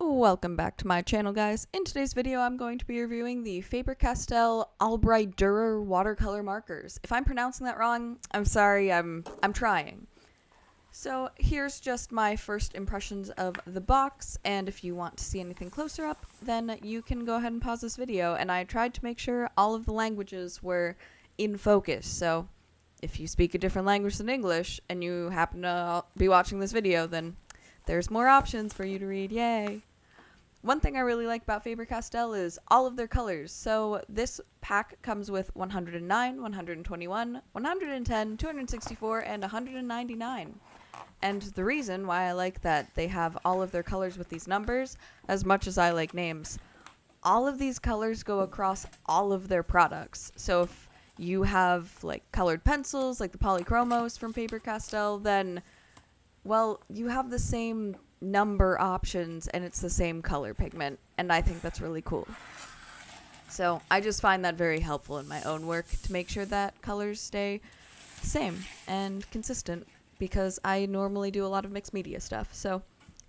Welcome back to my channel, guys. In today's video, I'm going to be reviewing the Faber-Castell Albrecht Durer watercolor markers. If I'm pronouncing that wrong, I'm sorry, I'm trying. So here's just my first impressions of the box, and if you want to see anything closer up, then you can go ahead and pause this video. And I tried to make sure all of the languages were in focus, so if you speak a different language than English and you happen to be watching this video, then there's more options for you to read, yay! One thing I really like about Faber-Castell is all of their colors. So this pack comes with 109, 121, 110, 264, and 199. And the reason why I like that they have all of their colors with these numbers, as much as I like names, all of these colors go across all of their products. So if you have like colored pencils, like the polychromos from Faber-Castell, then, well, you have the same number options and it's the same color pigment, and I think that's really cool. So I just find that very helpful in my own work to make sure that colors stay the same and consistent, because I normally do a lot of mixed media stuff, so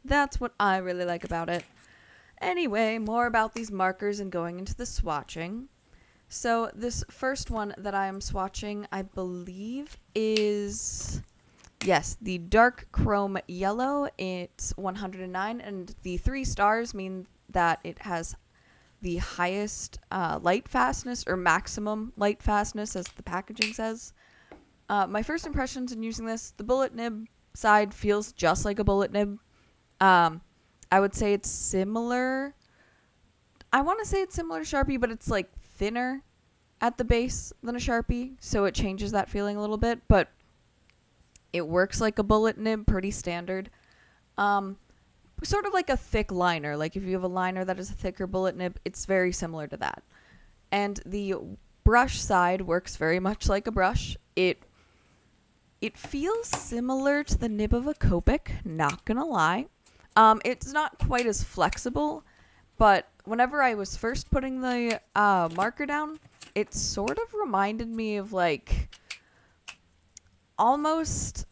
that's what I really like about it. Anyway, more about these markers and going into the swatching. So this first one that I am swatching, I believe, is... yes, the dark chrome yellow. It's 109, and the 3 stars mean that it has the highest light fastness, or maximum light fastness, as the packaging says. My first impressions in using this, the bullet nib side feels just like a bullet nib. I would say it's similar. I want to say it's similar to Sharpie, but it's like thinner at the base than a Sharpie, so it changes that feeling a little bit, but it works like a bullet nib, pretty standard. Sort of like a thick liner. Like if you have a liner that is a thicker bullet nib, it's very similar to that. And the brush side works very much like a brush. It feels similar to the nib of a Copic, not gonna lie. It's not quite as flexible, but whenever I was first putting the marker down, it sort of reminded me of like... almost,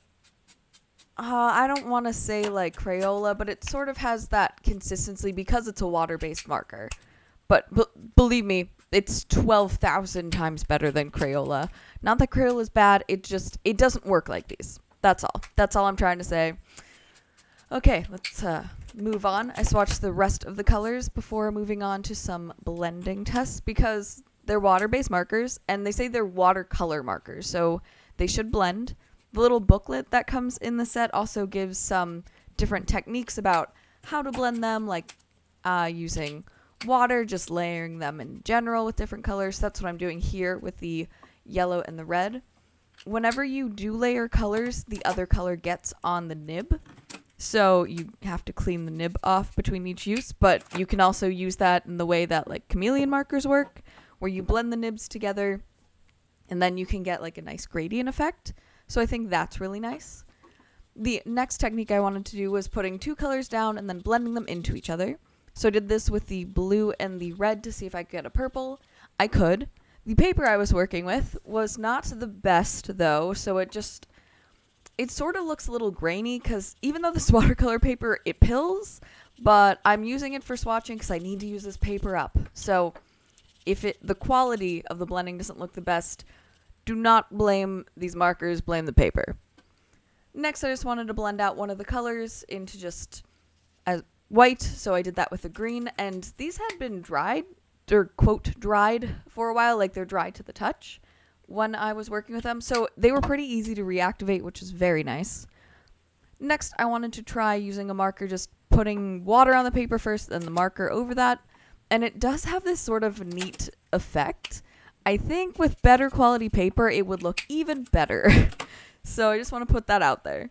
I don't want to say like Crayola, but it sort of has that consistency because it's a water-based marker. But believe me, it's 12,000 times better than Crayola. Not that Crayola is bad, it doesn't work like these. That's all. That's all I'm trying to say. Okay, let's move on. I swatched the rest of the colors before moving on to some blending tests, because they're water-based markers, and they say they're watercolor markers, so they should blend. The little booklet that comes in the set also gives some different techniques about how to blend them, like using water, just layering them in general with different colors. That's what I'm doing here with the yellow and the red. Whenever you do layer colors, the other color gets on the nib, so you have to clean the nib off between each use, but you can also use that in the way that like chameleon markers work, where you blend the nibs together and then you can get like a nice gradient effect. So I think that's really nice. The next technique I wanted to do was putting 2 colors down and then blending them into each other. So I did this with the blue and the red to see if I could get a purple. I could. The paper I was working with was not the best though, so it sort of looks a little grainy, because even though this watercolor paper, it pills, but I'm using it for swatching because I need to use this paper up. So if the quality of the blending doesn't look the best, do not blame these markers, blame the paper. Next, I just wanted to blend out one of the colors into just as white, so I did that with the green, and these had been dried, or quote, dried for a while, like they're dry to the touch when I was working with them, so they were pretty easy to reactivate, which is very nice. Next, I wanted to try using a marker, just putting water on the paper first, then the marker over that, and it does have this sort of neat effect. I think with better quality paper, it would look even better. So I just want to put that out there.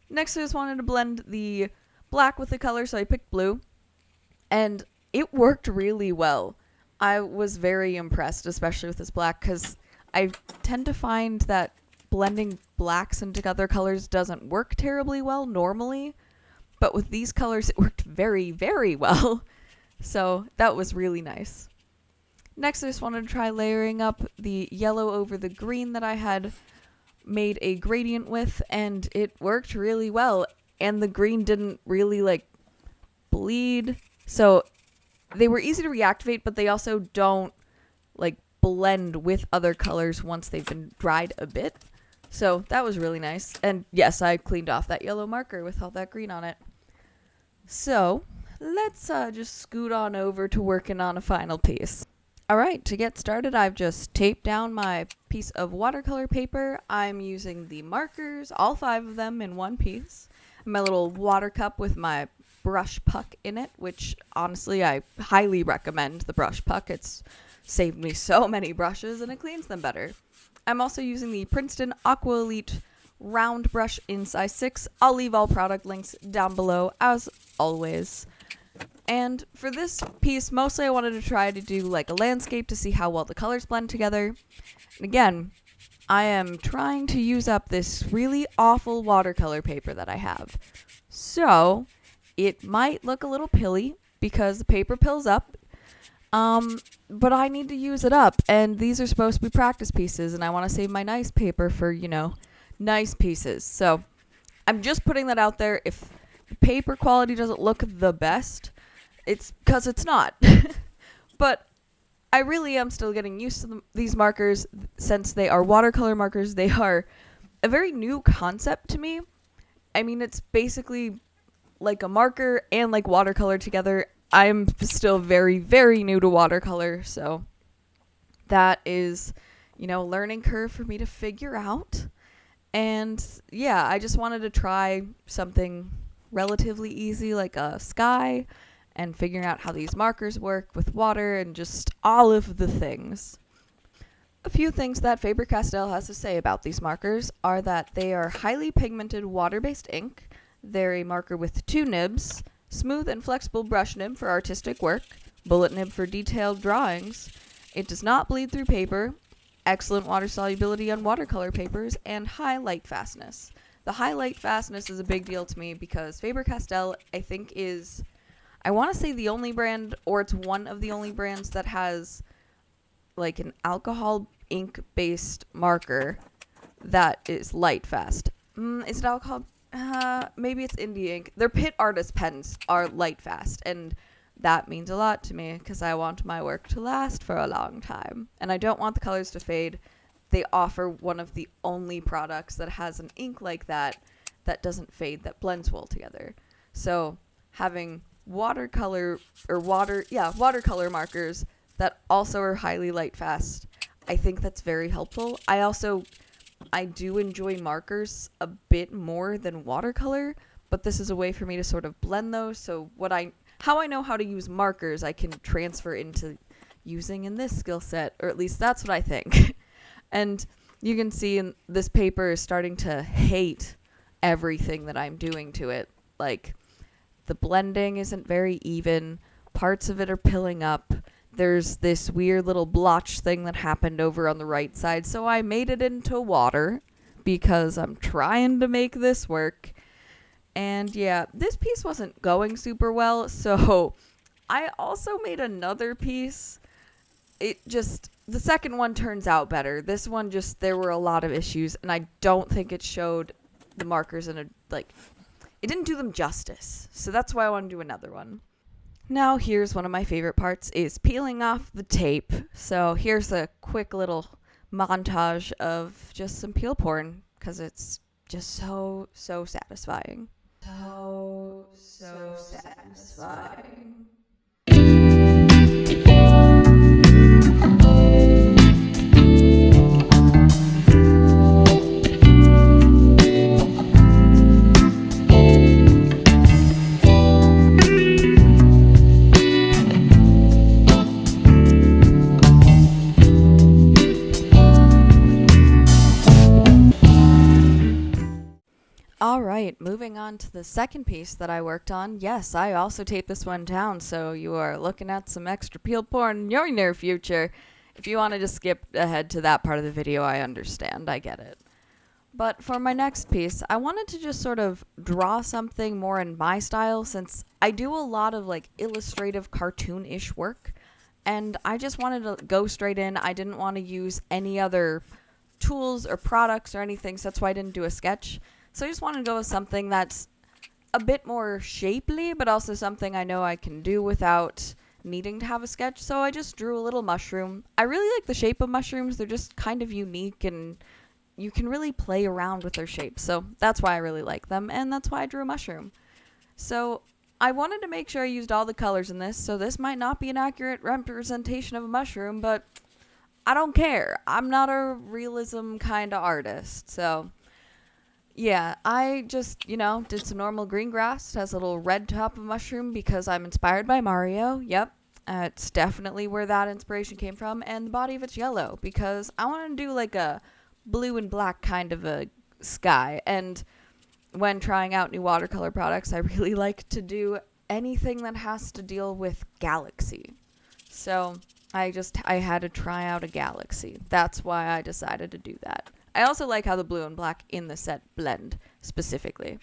Next, I just wanted to blend the black with the color, so I picked blue. And it worked really well. I was very impressed, especially with this black, because I tend to find that blending blacks into other colors doesn't work terribly well normally. But with these colors, it worked very, very well. So that was really nice. Next, I just wanted to try layering up the yellow over the green that I had made a gradient with, and it worked really well. And the green didn't really like bleed. So they were easy to reactivate, but they also don't like blend with other colors once they've been dried a bit. So that was really nice. And yes, I cleaned off that yellow marker with all that green on it. So let's just scoot on over to working on a final piece. All right, to get started, I've just taped down my piece of watercolor paper. I'm using the markers, all 5 of them in one piece. My little water cup with my brush puck in it, which honestly I highly recommend the brush puck. It's saved me so many brushes and it cleans them better. I'm also using the Princeton Aqua Elite round brush in size 6. I'll leave all product links down below as always. And for this piece, mostly I wanted to try to do like a landscape to see how well the colors blend together. And again, I am trying to use up this really awful watercolor paper that I have. So it might look a little pilly because the paper pills up. But I need to use it up, and these are supposed to be practice pieces, and I want to save my nice paper for, nice pieces. So I'm just putting that out there. If the paper quality doesn't look the best, it's because it's not. But I really am still getting used to these markers since they are watercolor markers. They are a very new concept to me. I mean, it's basically like a marker and like watercolor together. I'm still very, very new to watercolor, so that is, learning curve for me to figure out. And yeah, I just wanted to try something relatively easy like a sky and figuring out how these markers work with water and just all of the things. A few things that Faber-Castell has to say about these markers are that they are highly pigmented water-based ink. They're a marker with 2 nibs, smooth and flexible brush nib for artistic work, bullet nib for detailed drawings. It does not bleed through paper, excellent water solubility on watercolor papers, and high light fastness. The high light fastness is a big deal to me because Faber-Castell, I think, is, I want to say the only brand, or it's one of the only brands that has like an alcohol ink-based marker that is light fast. Is it alcohol? Maybe it's indie ink. Their Pitt Artist pens are light fast, and that means a lot to me because I want my work to last for a long time, and I don't want the colors to fade. They offer one of the only products that has an ink like that doesn't fade, that blends well together. So having watercolor markers that also are highly light fast, I think that's very helpful. I do enjoy markers a bit more than watercolor, but this is a way for me to sort of blend those. So how I know how to use markers, I can transfer into using in this skill set, or at least that's what I think. And you can see this paper is starting to hate everything that I'm doing to it. Like, the blending isn't very even. Parts of it are pilling up. There's this weird little blotch thing that happened over on the right side, so I made it into water because I'm trying to make this work. And yeah, this piece wasn't going super well, so I also made another piece. The second one turns out better. This one there were a lot of issues, and I don't think it showed the markers it didn't do them justice. So that's why I want to do another one. Now here's one of my favorite parts, is peeling off the tape. So here's a quick little montage of just some peel porn, because it's just so satisfying. So satisfying. Alright, moving on to the second piece that I worked on. Yes, I also taped this one down, so you are looking at some extra peel porn in your near future. If you want to just skip ahead to that part of the video, I understand, I get it. But for my next piece, I wanted to just sort of draw something more in my style, since I do a lot of illustrative cartoon-ish work, and I just wanted to go straight in. I didn't want to use any other tools or products or anything, so that's why I didn't do a sketch. So I just wanted to go with something that's a bit more shapely, but also something I know I can do without needing to have a sketch, so I just drew a little mushroom. I really like the shape of mushrooms. They're just kind of unique, and you can really play around with their shape, so that's why I really like them, and that's why I drew a mushroom. So I wanted to make sure I used all the colors in this, so this might not be an accurate representation of a mushroom, but I don't care. I'm not a realism kind of artist, so yeah, I just, did some normal green grass. It has a little red top of mushroom because I'm inspired by Mario. Yep, it's definitely where that inspiration came from. And the body of it's yellow because I want to do like a blue and black kind of a sky. And when trying out new watercolor products, I really like to do anything that has to deal with galaxy. So I had to try out a galaxy. That's why I decided to do that. I also like how the blue and black in the set blend specifically.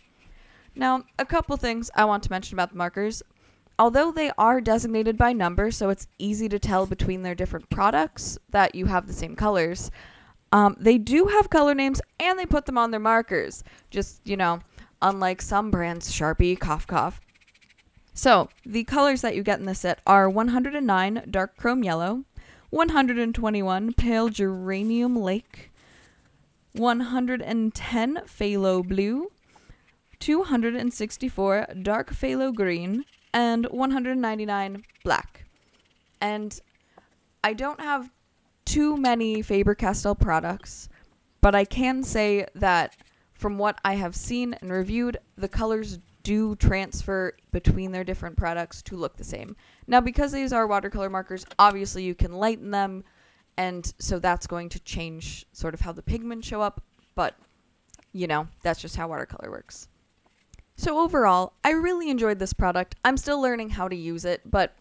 Now, a couple things I want to mention about the markers. Although they are designated by number, so it's easy to tell between their different products that you have the same colors, they do have color names and they put them on their markers. Just, unlike some brands, Sharpie, cough, cough. So, the colors that you get in this set are 109 dark chrome yellow, 121 pale geranium lake, 110 phthalo blue, 264 dark phthalo green, and 199 black. And I don't have too many Faber-Castell products, but I can say that from what I have seen and reviewed, the colors do transfer between their different products to look the same. Now, because these are watercolor markers, obviously you can lighten them, and so that's going to change sort of how the pigments show up, but, that's just how watercolor works. So overall, I really enjoyed this product. I'm still learning how to use it, but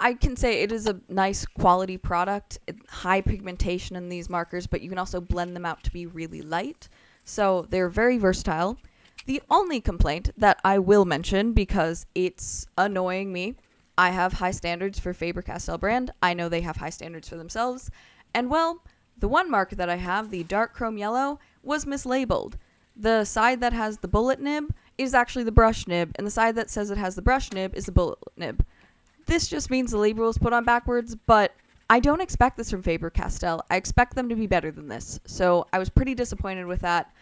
I can say it is a nice quality product. High pigmentation in these markers, but you can also blend them out to be really light. So they're very versatile. The only complaint that I will mention, because it's annoying me, I have high standards for Faber-Castell brand. I know they have high standards for themselves. And well, the one marker that I have, the dark chrome yellow, was mislabeled. The side that has the bullet nib is actually the brush nib, and the side that says it has the brush nib is the bullet nib. This just means the label was put on backwards, but I don't expect this from Faber-Castell. I expect them to be better than this. So I was pretty disappointed with that.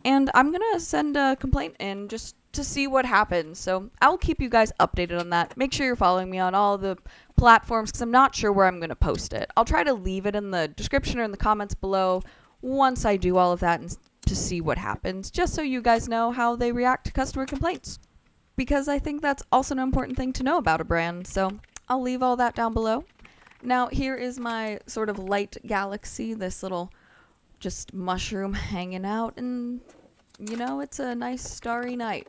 And I'm going to send a complaint in just to see what happens. So I'll keep you guys updated on that. Make sure you're following me on all the platforms because I'm not sure where I'm going to post it. I'll try to leave it in the description or in the comments below once I do all of that and to see what happens, just so you guys know how they react to customer complaints. Because I think that's also an important thing to know about a brand. So I'll leave all that down below. Now here is my sort of light galaxy, this little just mushroom hanging out, and it's a nice starry night.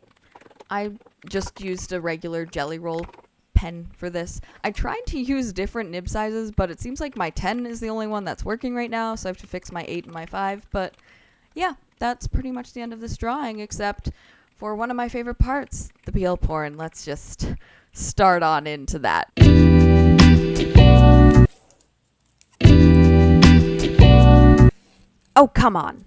I just used a regular jelly roll pen for this. I tried to use different nib sizes, but it seems like my 10 is the only one that's working right now, so I have to fix my 8 and my 5. But yeah, that's pretty much the end of this drawing, except for one of my favorite parts, the peel porn. Let's just start on into that. Oh, come on.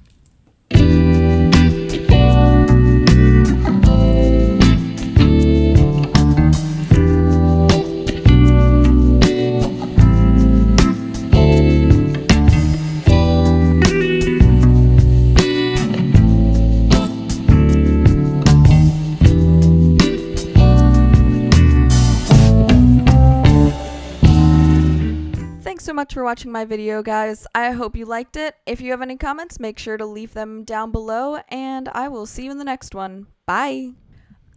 Thanks so much for watching my video, guys. I hope you liked it. If you have any comments, make sure to leave them down below, and I will see you in the next one. Bye!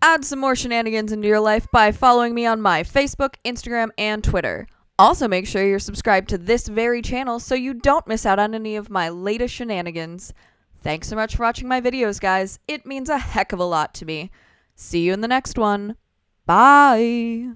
Add some more shenanigans into your life by following me on my Facebook, Instagram, and Twitter. Also, make sure you're subscribed to this very channel so you don't miss out on any of my latest shenanigans. Thanks so much for watching my videos, guys. It means a heck of a lot to me. See you in the next one. Bye!